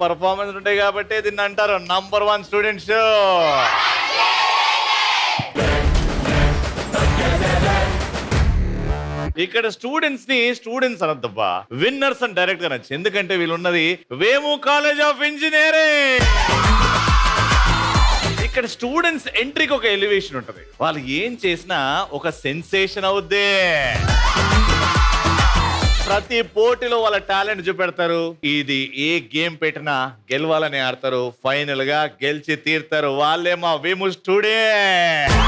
Performance ఉంటాయి కాబట్టి దీన్ని అంటారు నంబర్ 1 స్టూడెంట్ షో. ఇక్కడ స్టూడెంట్స్ అనద్దబ్బా, విన్నర్స్ అని డైరెక్ట్ గా నచ్చు. ఎందుకంటే వీళ్ళు ఉన్నది వేము కాలేజ్ ఆఫ్ ఇంజనీరింగ్. ఇక్కడ స్టూడెంట్స్ ఎంట్రీకి ఒక ఎలివేషన్ ఉంటది. వాళ్ళు ఏం చేసినా ఒక సెన్సేషన్ అవుద్ది. ప్రతి పోటీలో వాళ్ళ టాలెంట్ చూపెడతారు. ఇది ఏ గేమ్ పెట్టినా గెలవాలని ఆడతారు. ఫైనల్ గా గెలిచి తీరుతారు. వాళ్ళే మా వేము స్టూడెంట్.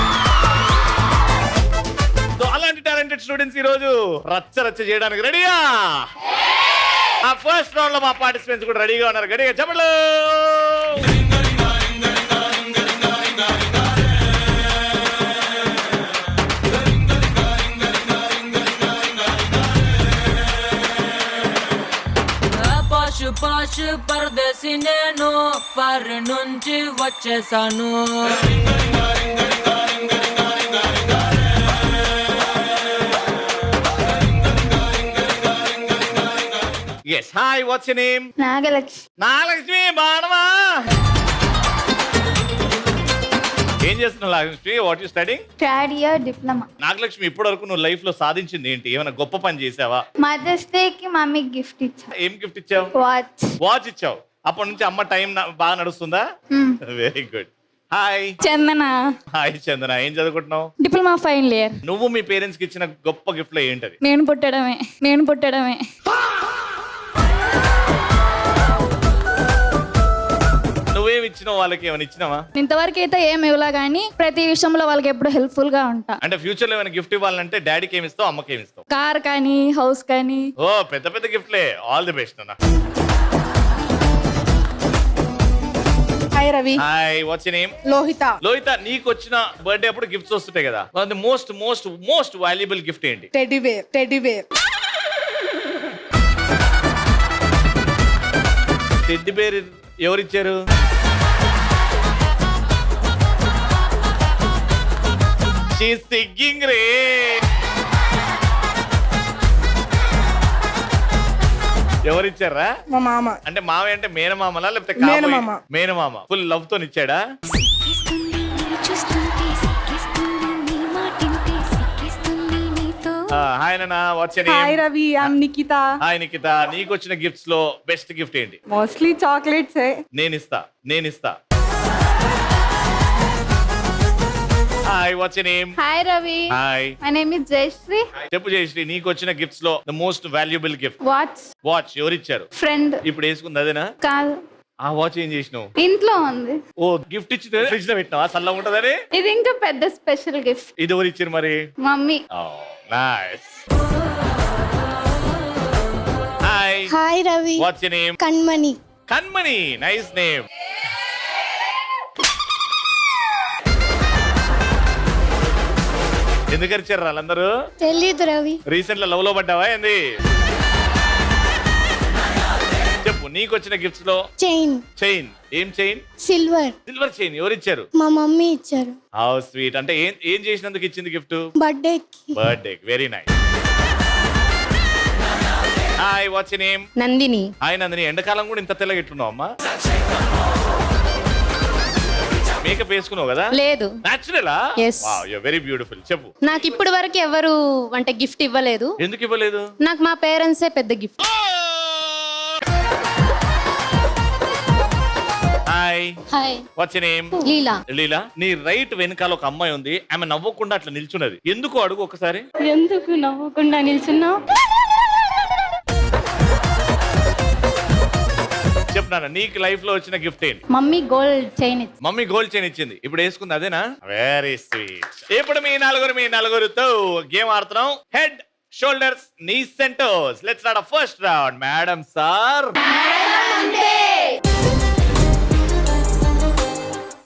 అలాంటి టాలెంటెడ్ స్టూడెంట్స్ ఈ రోజు రచ్చ చేయడానికి రెడీయా? ఆ ఫస్ట్ రౌండ్ లో మా పార్టిసిపెంట్స్ కూడా రెడీగా ఉన్నారు. గట్టిగా చెప్పండి. పాషు పరదేశి నేను ఫర్ నుంచి వచ్చేసాను. Yes, hi, what's your name? Nagalakshmi బాణమా. ఏం చేస్తున్నావు Nagalakshmi? What you studying? Third year diploma. Nagalakshmi ఇప్పటి వరకు నువ్వు లైఫ్ లో సాధించింది ఏంటి? ఏమైనా గొప్ప పని చేసావా? మదర్స్ డే కి మమ్మీకి గిఫ్ట్ ఇచ్చా. ఏం గిఫ్ట్ ఇచ్చావు? వాచ్ ఇచ్చావు. అప్పటి నుంచి అమ్మ టైం బాగా నడుస్తుందా? Very good. హాయ్ చందన. హాయ్ చందన, ఏం చదువుకుంటున్నావు? Diploma final year. నువ్వు మీ పేరెంట్స్ కి ఇచ్చిన గొప్ప గిఫ్ట్ లో ఏంటది? నేను పుట్టడమే. నువ్వేమి ఇచ్చినావు? వాళ్ళకి ఏమైనా ఇచ్చినావా? ఇంతవరకు అయితే ఏం ఇవ్వలా గానీ ప్రతి విషయంలో వాళ్ళకి ఎప్పుడు హెల్ప్ఫుల్ గా ఉంటా. అంటే ఫ్యూచర్ లో ఏమైనా గిఫ్ట్ ఇవ్వాలంటే డాడీకి ఏమి ఇస్తావు, అమ్మకి ఏమి ఇస్తావు? కార్ కానీ హౌస్ కానీ. ఓ పెద్ద పెద్ద గిఫ్ట్లే. ఆల్ ది బెస్ట్ అన్న. Hi Ravi. Hi, what's your name? Lohita. Lohita, నీకు వచ్చిన బర్త్డే అప్పుడు గిఫ్ట్స్ వస్తుంటాయి కదా, మోస్ట్ వాల్యుబుల్ గిఫ్ట్ ఏంటి? Teddy bear. టెడ్డీ బేర్ ఎవరిచ్చారు? She's singing రే. ఎవరిచ్చారా? మా మామ. అంటే మామ అంటే మేనమామలా లేకపోతే మేనమామ. మేనమామ ఫుల్ లవ్ తో ఇచ్చాడా? హాయ్ నాన్న, what's your name? Hi Ravi, I'm Nikita. Hi Nikita, నీకు వచ్చిన గిఫ్ట్స్ లో బెస్ట్ గిఫ్ట్ ఏంటి? Mostly chocolates. నేను ఇస్తా. Hi, what's your name? Hi Ravi. Hi, my name is Jayashree. చెప్పు జయశ్రీ, నీకు వచ్చిన గిఫ్ట్స్ లో the most valuable gift? Watch ఎవరిచ్చారు? ఫ్రెండ్. ఇప్పుడు వేసుకుంది అదేనా? కాదు. ఆ వాచ్ ఏం చేసినావు? ఇంట్లో ఉంది. ఓ గిఫ్ట్ ఇచ్చి ఫ్రిడ్జ్ లో పెట్టినావా? చల్లగా ఉంటదని. ఇది ఇంకా పెద్ద స్పెషల్ గిఫ్ట్. ఇది ఎవరు ఇచ్చారు మరి? Mummy. Nice. Hi. Hi Ravi. Watts your name? Kanmani. Nice name. ఎందుకు ఇచ్చారు వాళ్ళందరూ? తెలీదు రవి. రీసెంట్ లో లవ్ లో పడ్డావా ఏంది? చెప్పు, నీకు వచ్చిన గిఫ్ట్స్ లో. చైన్. ఏం చైన్? Silver chain. ఎవరు ఇచ్చారు? మా మమ్మీ ఇచ్చారు. How sweet. అంటే ఏం చేసినందుకు ఇచ్చింది gift? Birthday. Very nice. Hi, what's your name? Nandini. Hi Nandini, ఎండాకాలం కూడా ఇంత తెల్లగా ఎట్లున్నావు అమ్మా? మేకప్ వేసుకున్నావు కదా? లేదు. నేచురలా? Yes. Wow, you are very beautiful. చెప్పు. నాకు ఇప్పటి వరకు ఎవరు అంటే గిఫ్ట్ ఇవ్వలేదు. ఎందుకు ఇవ్వలేదు? నాకు మా పేరెంట్సే పెద్ద gift. Hi, what's your name? Leela. నీ రైట్ వెనకాల ఒక అమ్మాయి ఉంది. ఆమె నవ్వకుండా అట్లా నిల్చున్నది. ఎందుకు అడుగు ఒకసారి. ఎందుకు నవ్వకుండా నిల్చున్నావు? చెప్తాను, నీకు లైఫ్ లో వచ్చిన గిఫ్ట్ ఏంటి? Mummy gold chain. Mummy gold chain ఇచ్చింది. ఇప్పుడు వేసుకుంది అదేనా? Very sweet. ఇప్పుడు మీ నలుగురితో గేమ్ ఆడుతున్నాం. Head, shoulders, knees and toes. Let's start the first round. Madam sir.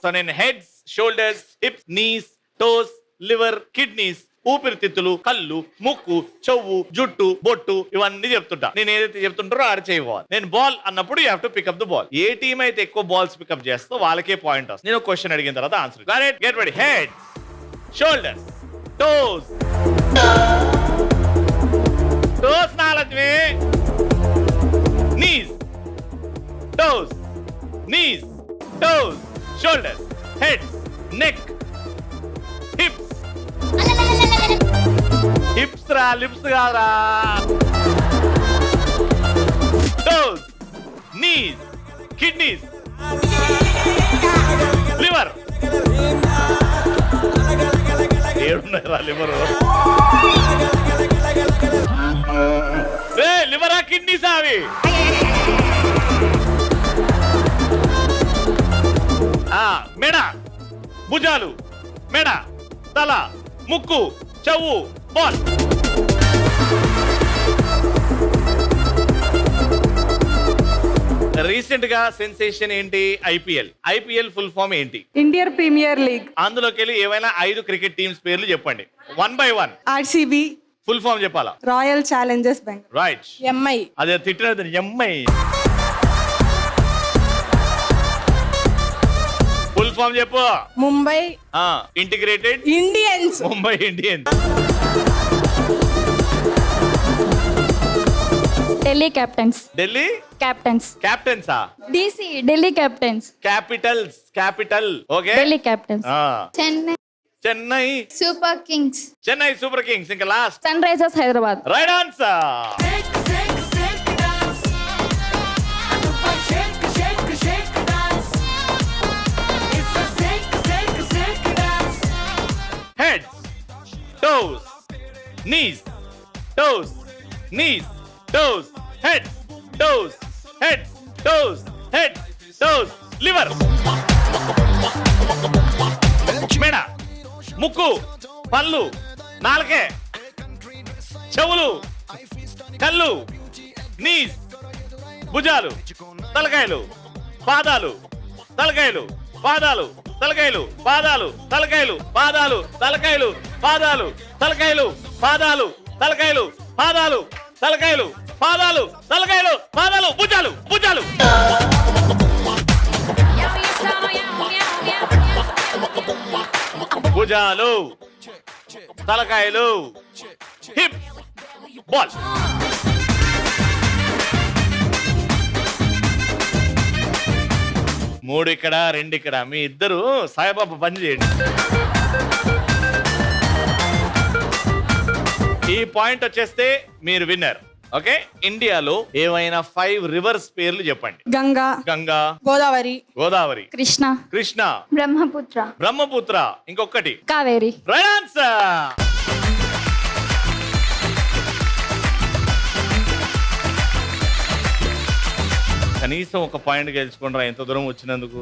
So నేను heads, shoulders, hips, knees, toes, liver, kidneys, ఊపిరితిత్తులు, కళ్ళు, ముక్కు, చెవు, జుట్టు, బొట్టు ఇవన్నీ చెప్తుంటా. నేను ఏదైతే చెప్తుంటారో ఆడ చేయవాలి. నేను బాల్ అన్నప్పుడు you have to pick up the ball. A team అయితే ఎక్కువ బాల్స్ పికప్ చేస్తో వాళ్ళకే పాయింట్ వస్తుంది. నేను క్వశ్చన్ అడిగిన తర్వాత answer. Correct. Get ready. Heads, shoulders, toes. Toes నాలజ్మే, నీస్, టోస్, కాదురా. Toes, knees, kidneys, liver. ఏడున్నారా లివర్? లివరా కిడ్నీసా అవి? మెడ, భుజాలు, మెడ, తల, ముక్కు, చెవు, బాల్. రీసెంట్ గా సెన్సేషన్ ఏంటి? ఐపీఎల్ ఫుల్ ఫామ్ ఏంటి? Indian Premier League. అందులోకి వెళ్ళి ఏవైనా 5 క్రికెట్ టీమ్స్ పేర్లు చెప్పండి, 1 by 1. ఆర్సీబీ. ఫుల్ ఫామ్ చెప్పాలా? Royal Challengers Bengaluru. Right. MI. అదే తిట్టినది ఎంఐ. ఫుల్ ఫామ్ చెప్పు. Mumbai integrated Indians. Mumbai Indians. Delhi Captains. Delhi క్యాప్టెన్సా? DC Delhi Captains. Capital. Okay. Delhi Captains. Chennai Chennai Super Kings. ఇంకా last Sunrisers Hyderabad. Right answer. Heads, toes, knees, toes, knees, toes, heads, toes, heads, toes, heads, toes, liver. మెడ, ముక్కు, పళ్ళు, నాలుకే, చెవులు, కళ్ళు, knees, భుజాలు, తలకాయలు, పాదాలు, తలకాయలు, పాదాలు, తలకాయలు, పాదాలు, తలకాయలు, పాదాలు, తలకాయలు, పాదాలు, తలకాయలు, పాదాలు, తలకాయలు, పాదాలు, తలకాయలు, పాదాలు, తలకాయలు, పాదాలు, భుజాలు, భుజాలు. భుజాలు, తలకాయలు, హిప్, బాల్. మూడు ఇక్కడ, 2 ఇక్కడ. మీ ఇద్దరు సాయిబాబా పని చేయండి. ఈ పాయింట్ వచ్చేస్తే మీరు విన్నర్. ఓకే. ఇండియాలో ఏమైనా 5 రివర్స్ పేర్లు చెప్పండి. గంగా, గోదావరి, కృష్ణ, బ్రహ్మపుత్ర, ఇంకొకటి కావేరి. Right answer. కనీసం ఒక పాయింట్ గెలుచుకుంటారా ఎంత దూరం వచ్చినందుకు?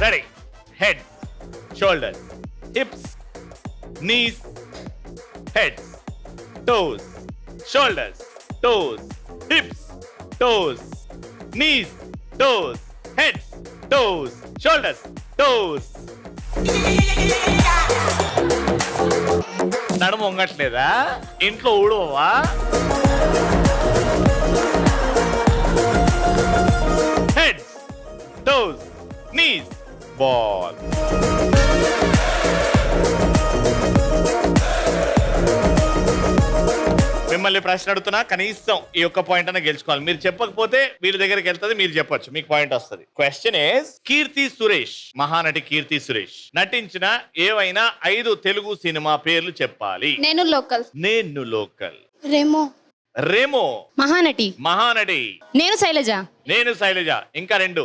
Ready. Head, shoulder, hips, knees, heads, toes, shoulders, toes, hips, toes, knees, toes, heads, toes, shoulders, toes. నడుము వంగట్లేదా? ఇంట్లో ఊడవా? Heads, toes, knees, ball. మిమ్మల్ని ప్రశ్న అడుగుతున్నా, కనీసం ఈ ఒక్క పాయింట్ అన్న గెలుచుకోవాలి. మీరు చెప్పకపోతే వీళ్ళ దగ్గరికి వెళ్తుంది, మీరు చెప్పొచ్చు, మీకు పాయింట్ వస్తుంది. క్వశ్చన్ ఇస్, కీర్తి సురేష్, మహానటి కీర్తి సురేష్ నటించిన ఏవైనా 5 తెలుగు సినిమా పేర్లు చెప్పాలి. నేను లోకల్. రెమో. మహానటి. నేను శైలజ. ఇంకా 2.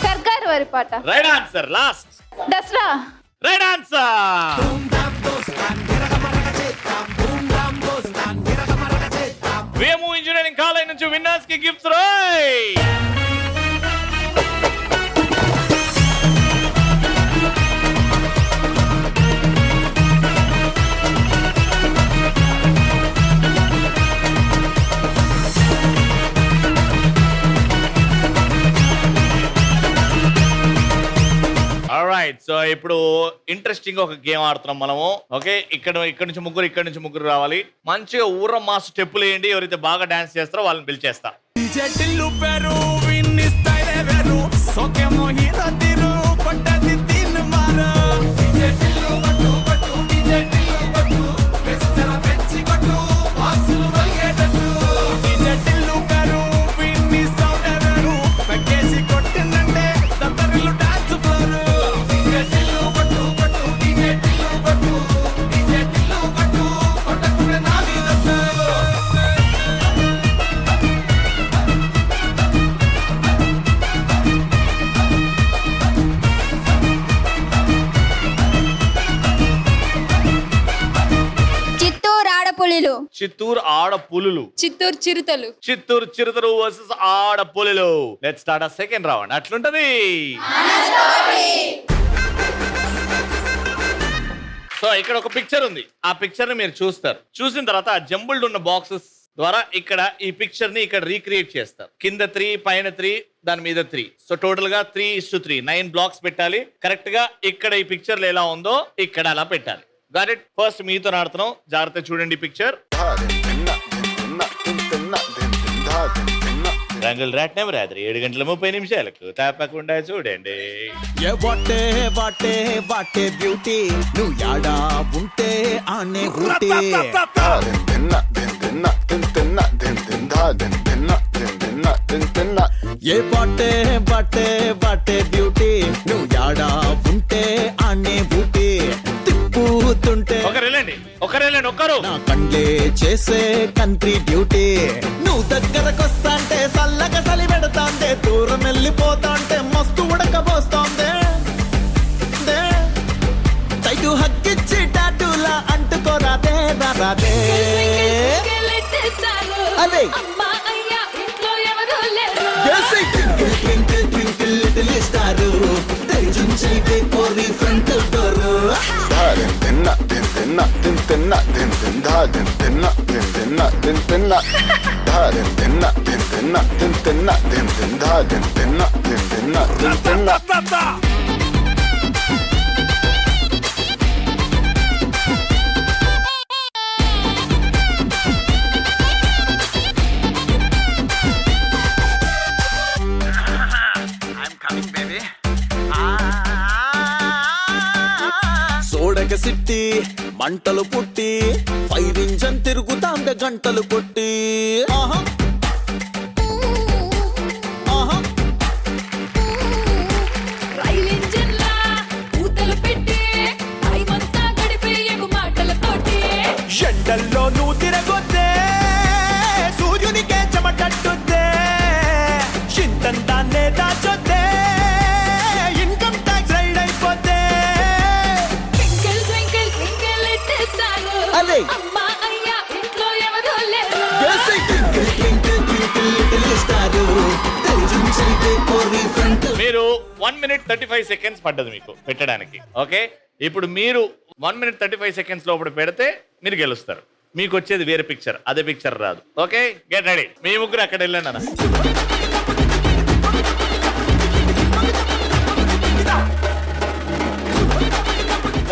Sarkar Vaari Paata. Right answer. Last Dasara. Right answer. Vemu engineering college నుంచి విన్నర్స్ కి గిఫ్ట్స్ రాయ్. ఆల్రైట్. సో ఇప్పుడు ఇంట్రెస్టింగ్ ఒక గేమ్ ఆడుతున్నాం మనము. ఓకే. ఇక్కడ నుంచి ముగ్గురు రావాలి. మంచిగా ఊర మాస్ స్టెప్పులు వేయండి. ఎవరైతే బాగా డాన్స్ చేస్తారో వాళ్ళని పిలిచేస్తా. కొట్టిందంటే దత్తరిల్లు డాన్స్ ఫ్లోర్ డీజే టిల్లు కొట్టు కొట్టు డీజే టిల్లు కొట్టు డీజే టిల్లు కొట్టు కొట్టకుండా నా మీదొట్టు చిత్తూరు ఆడపులిలు చిత్తూరు ఆడపులులు, చిత్తూరు చిరుతలు, చిత్తూరు చిరుతలు వర్సెస్ ఆడపులులు. లెట్స్ స్టార్ట్ ఆ సెకండ్ రౌండ్. అట్లుంటది. సో ఇక్కడ ఒక పిక్చర్ ఉంది. ఆ పిక్చర్ ని మీరు చూస్తారు. చూసిన తర్వాత ఆ జంబుల్డ్ ఉన్న బాక్సెస్ ద్వారా ఇక్కడ ఈ పిక్చర్ ని ఇక్కడ రీక్రియేట్ చేస్తారు. కింద 3, పైన 3, దాని మీద 3. సో టోటల్ గా 3:3 9 బ్లాక్స్ పెట్టాలి. కరెక్ట్ గా ఇక్కడ ఈ పిక్చర్ లో ఎలా ఉందో ఇక్కడ అలా పెట్టాలి. Got it. ఫస్ట్ మీతో ఆడుతున్నాం, జాగ్రత్త చూడండి పిక్చర్. రంగులు రాట్నం రాత్రి 7:30 తప్పకుండా చూడండి. ఏ వాటే వాటే వాటే బ్యూటీ నువ్వు యాడా ఉంటే ఆనే ఊటీ ఏ వాటే వాటే వాటే బ్యూటీ నువ్వు యాడా ఉంటే ఆనే ఊటీ తిప్పుతుంటే ఒకరు నా కండ్లే చేసే కంట్రీ బ్యూటీ నువ్వు దగ్గరకొస్తాంటే సల్లగా సలి పెడతాంటే దూరం వెళ్ళిపోతాంటే మస్తు ఉడకబోస్తాందే తైటు హక్కిచ్చి టాటూలా అంటుకోరాదే రాదే అదే ట్వింకిల్ లిటిల్ స్టార్ తెరిచుంచైతే కోరి ఫ్రంట్ డోర్ సోడక సిట్టి మంటలు పుట్టి ఫైర్ ఇంజన్ తిరుగుతాందే గంటలు కొట్టి ఆహా ఆహా రైల్ ఇంజిన్ లా ఊతలు పెట్టి టైమంతా గడిపేయకు మాటలతోటి ఎండల్లో నువ్వు తిరగొద్దే సూర్యునికే చెమటట్టుద్దే చింతంతాన్నే దాచొద్దే ఇన్కమ్ ట్యాక్స్ రైడ్ అయిపోద్దే twinkle twinkle twinkle little star అదే. అమ్మా అయ్యా ఇంట్లో ఎవరూ లేరు మీరు 1:35 seconds పడ్డది మీకు పెట్టడానికి. ఓకే, ఇప్పుడు మీరు 1:35 seconds లోపల పెడితే మీరు గెలుస్తారు. మీకు వచ్చేది వేరే పిక్చర్, అదే పిక్చర్ రాదు. Okay, get ready. మీ ముగ్గురు అక్కడ వెళ్ళండి అన్న.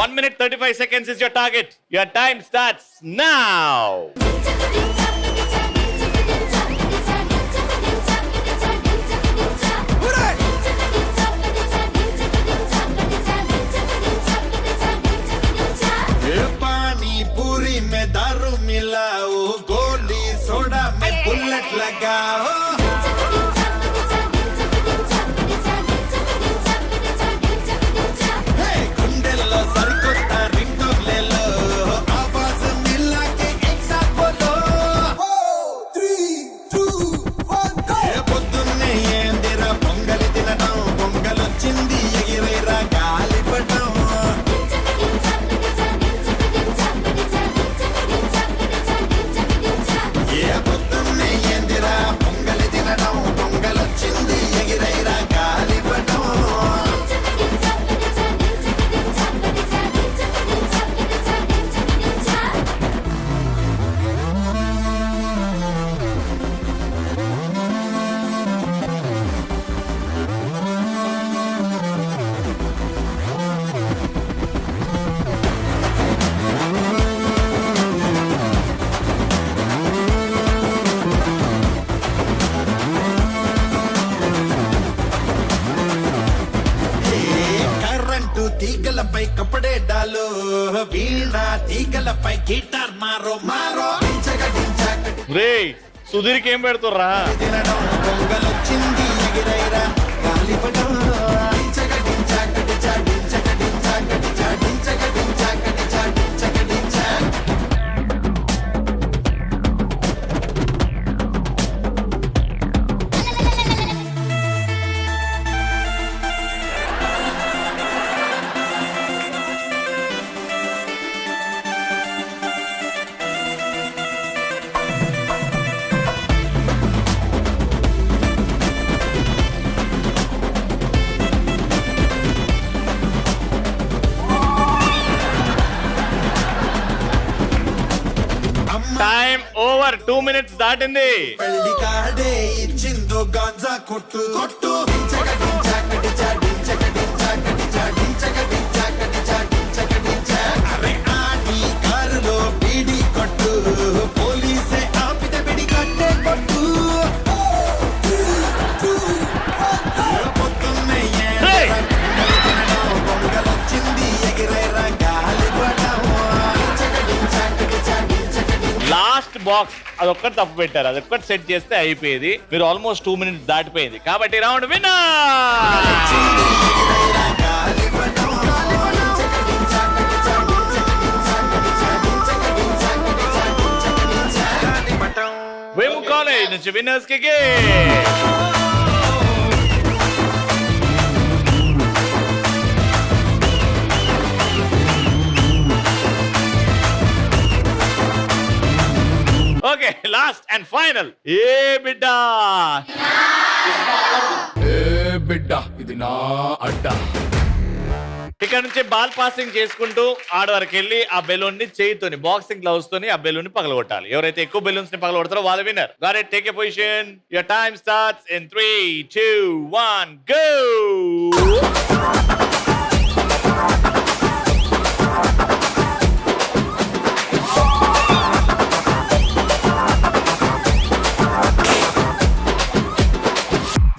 1:35 seconds is your target. Your time starts now. पानी पूरी में दारू मिलाओ गोली सोडा में बुलेट लगाओ गुंडेलो सरकोता रिंगो ले लो आवाज मिला के एक साथ बोलो 3, 2, 1 go పొద్దున్నే ఏందిరా పొంగలి తినడం పొంగలొచ్చింది ఎగిరేరా గాలిపటం తీగలపై కపడే డాలో వీణ తీగలపై గిటార్ మారో మారో రే సుధీర్కి ఏం పెడుతుర్రా? తినడం పొంగలొచ్చింది ఎగిరైరా గాలి టైం ఓవర్ 2 minutes దాటింది. పెళ్లి కార్డే ఇచ్చిందో గాంజా కొట్టు కొట్టు అరే ఆడి కారులో బీడి కొట్టు పోలీసే ఆపితే బిడి కట్టే కొట్టు పొద్దున్నే Hey! పొంగలొచ్చింది ఎగిరేరా గాలి లాస్ట్ బాక్స్ అదొక్కటి తప్పు పెట్టారు, అదొక్కటి సెట్ చేస్తే అయిపోయేది. మీరు ఆల్మోస్ట్ 2 minutes దాటిపోయింది కాబట్టి రౌండ్ విన్నర్. వేము కాలేజ్ నుంచి విన్నర్స్ కి ఓకే, లాస్ట్ అండ్ ఫైనల్. ఏ బిడ్డా బిడ్డ ఇది నా అడ్డా. ఇక్కడ నుంచి బాల్ పాసింగ్ చేసుకుంటూ ఆడవరకు వెళ్ళి ఆ బెలూన్ ని చేయితోని బాక్సింగ్ గ్లౌస్ తోని ఆ బెలూన్ ని పగలగొట్టాలి. ఎవరైతే ఎక్కువ బెలూన్స్ ని పగలగొడతారో వాళ్ళ winner. Got it, take a position. Your time starts in 3, 2, 1 go.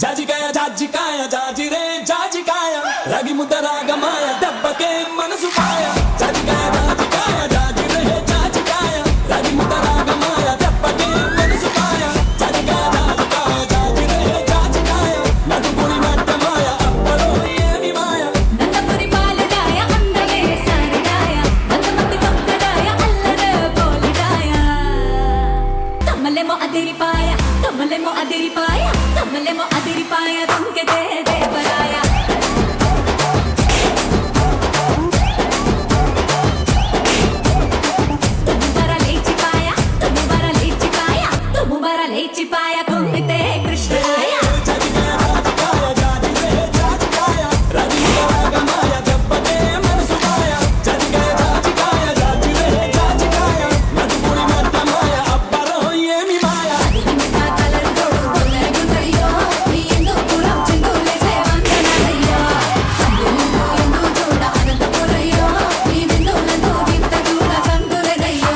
జాజికాయ జాజికాయ జాజిరే జాజికాయ రగి ముద్ద రాగమాయ దెబ్బకే మనసు పాయ జాజికాయ జాజికాయ జాజిరే జాజికాయ రగి ముద్ద రాగమాయ దెబ్బకే మనసు పాయ జాజికాయ జాజికాయ జాజిరే జాజికాయ నడుపురి నట్టమాయ అప్పలో ఏమి మాయ నందపురి పాలడాయ అందమే సారడాయ వందమంది భక్తడాయ అల్లరే బోలిడాయ తమ్మలేమో అదిరిపాయ తమ్మలేమో అదిరిపాయ తమ్మలేమో అదిరిపాయ తుంకెతే దేవరాయ తుమ్ముబర లేచిపాయ కుంగితే కృష్ణాయ జాజికాయ జాజికాయ జాజిరే జాజికాయ రగి ముద్ద రాగమాయ దెబ్బకే మనసు పాయ జాజికాయ జాజికాయ జాజిరే జాజికాయ నడుపురి నట్టమాయ అప్పలో ఏమి మాయ ఇంకా కలరు తోడు కొల్లగుంటయ్యో నీ ఎందు పురం చిందులేసే వందనాలయ్యో ఎందు చూడ అనంతపురయ్యో నీ నిందు నందు వింత చూడ సంతులయ్యో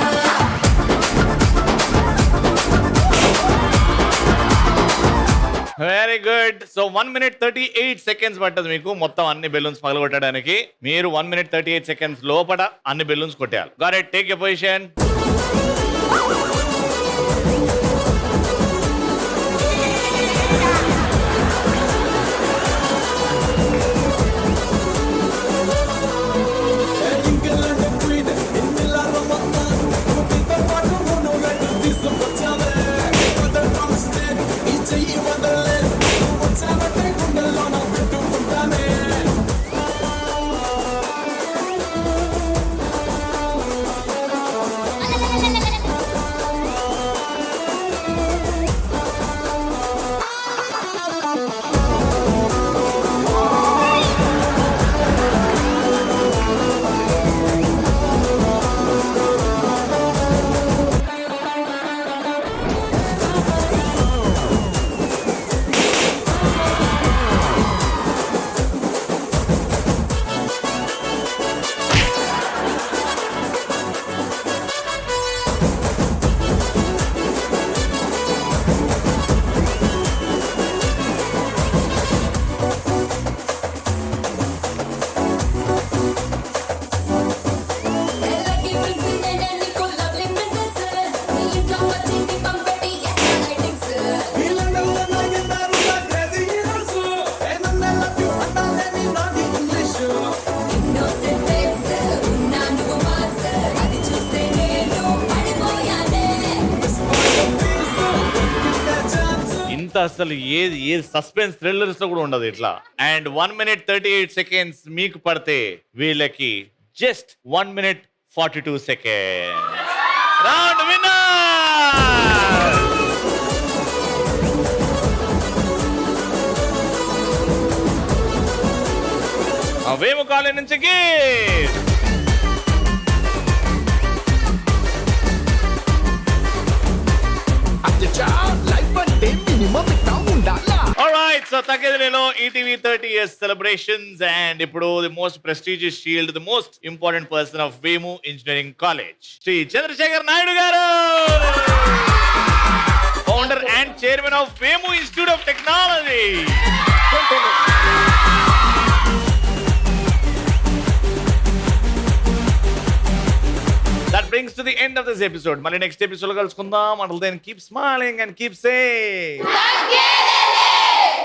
very good. So 1 minute 38 seconds పట్టదు మీకు మొత్తం అన్ని బెలూన్స్ పగలగొట్టడానికి. మీరు 1 minute 38 seconds లోపల అన్ని బెలూన్స్ కొట్టాలి. Got it, take a position. ఇంకెలాంటి క్వీన్ ఇన్నిలా రమ్మన్నా నీతో పాటు మూడు గంటలు తీసుకొచ్చావే వదలకొస్తే ఈ చెయ్యి వదలలే వచ్చావంటే గుండెల్లో నా పెట్టుకుంటానే లక్కీ ప్రిన్సెస్ నేనే నీకు లవ్లీ ప్రిన్సెస్ నీ ఇంట్లో వచ్చింది పంపెట్టి ఎస్ఐటింగ్స్ వీళ్ళందరూ నాగెందారు నా క్రేజీ హీరోస్ ఏనన్నా లవ్ యు అన్నానే నీ నాది ఇంగ్లీష్ ఇన్నోసెంట్ ఫేస్ ఉన్నా నువ్వు మాస్ అది చూసే నేను పడిపోయానే ఇంత అసలు ఏది సస్పెన్స్ థ్రిల్లర్స్ లో కూడా ఉండదు ఇట్లా. అండ్ 1 minute 38 seconds మీకు పడితే వీళ్ళకి just 1 minute 42 seconds. Round winner. Vemu college నుంచి గిఫ్ట్. Alright, so తగ్గదిలో ఈటీవీ 30 years celebrations and ఇప్పుడు the most prestigious shield, the most important person of Vemu engineering college, Shri Chandrasekhar Naidu గారు, founder and chairman of Vemu Institute of Technology. That brings to the end of this episode. మళ్ళీ next episode కలుసుకుందాం. Until then, keep smiling and keep saying.